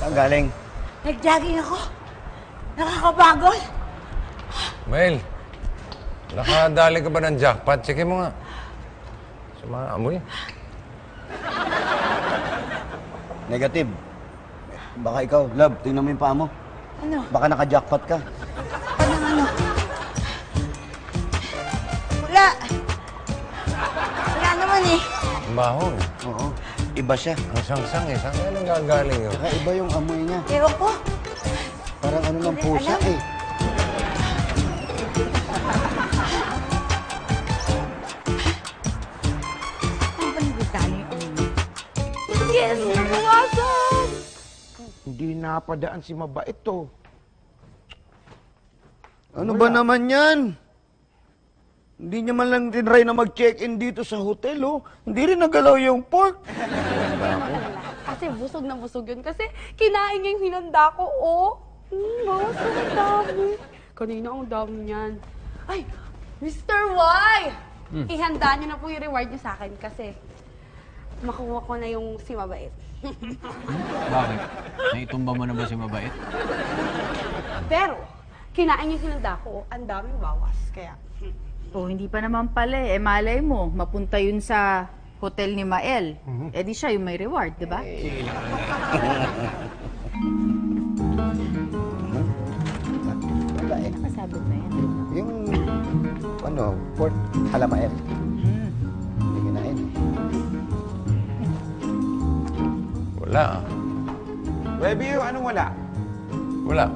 Saan galing? Nag-jogging ako. Nakakapagod. Mael, nakadali ka ba ng jackpot? Sige mo nga. Sumaamoy. Negative. Baka ikaw, love, tingnan mo yung paa mo. Ano? Baka naka-jackpot ka. Ano? Wala. Wala naman eh. Ang baho eh. Oo. Iba siya. Ang sangsang eh. Saan ka nang gagaling yun? Saka iba yung amoy niya. Ewan ko. Parang ano lang pusa eh. Ang panigutali yung amoy. Yes! Nabawasan! Hindi napadaan si mabait to. Ano ba naman yan? Hindi niya man lang tinry na mag-check-in dito sa hotel, oh. Hindi rin nagalaw yung pork. Kasi busog na busog yun. Kasi kinain niya yung hinanda ko, oh. Bawas ang dami. Kanina ang dami niyan. Ay, Mr. Y! Ihanda niyo na po yung reward niyo sa akin kasi makuha ko na yung si Mabait. Bakit? Naitumba mo na ba si mabait? Pero, kinain niya yung hinanda ko, ang daming bawas. Kaya, Oh, hindi pa naman pala eh. Malay mo, mapunta yun sa hotel ni Mael. Eh di siya yung may reward, di ba? Wala eh. Nakasabot na yan. Yung, ano, pork halamael. Hindi kinain eh. Wala. Baby, anong wala? Wala.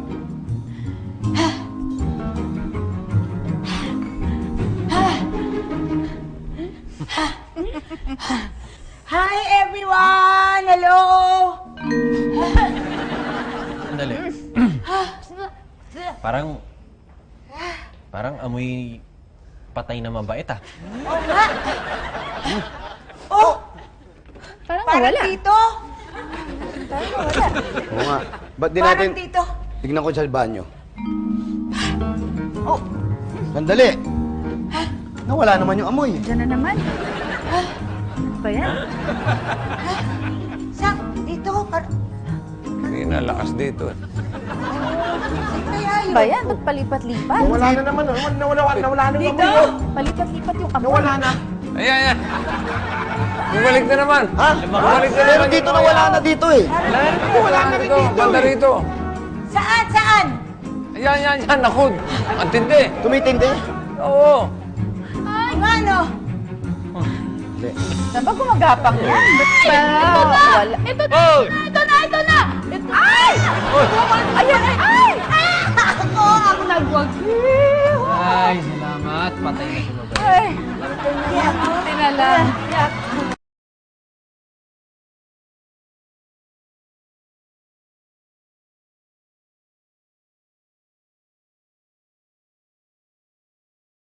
Hi everyone! Hello! Sandali. Parang amoy patay na mabait ah. Oh! Parang Parang wala. dito! Oo nga. Ba't di natin... Parang dito! Tignan ko sa banyo. Oh! Sandali! Nawala naman yung amoy. Diyan na naman. Ano ba yan? Saan? Dito? Hindi na lakas dito eh. Saan kaya Ano yun? ba yan? Ba't palipat-lipat? Nawala na naman. Nawala na yung Dito! amoy. Palipat-lipat yung amoy. Nawala na. Ayan. Bumalik na naman. Ha? Bumalik na Pero naman. dito nawala na dito eh. Wala na rin dito. Banda rito. Saan? Saan? Ayan. Naku. Ang tindi. Tumitindi? Oo. Ang ano? Hindi. Saan ba gumagapang yan? Ba't pa? Wala. ito na! Ito na! Ay! Ayan! Ay! Ako ang nagwagi! Ay, salamat. Patay na si mabait. Ay, buti na lang.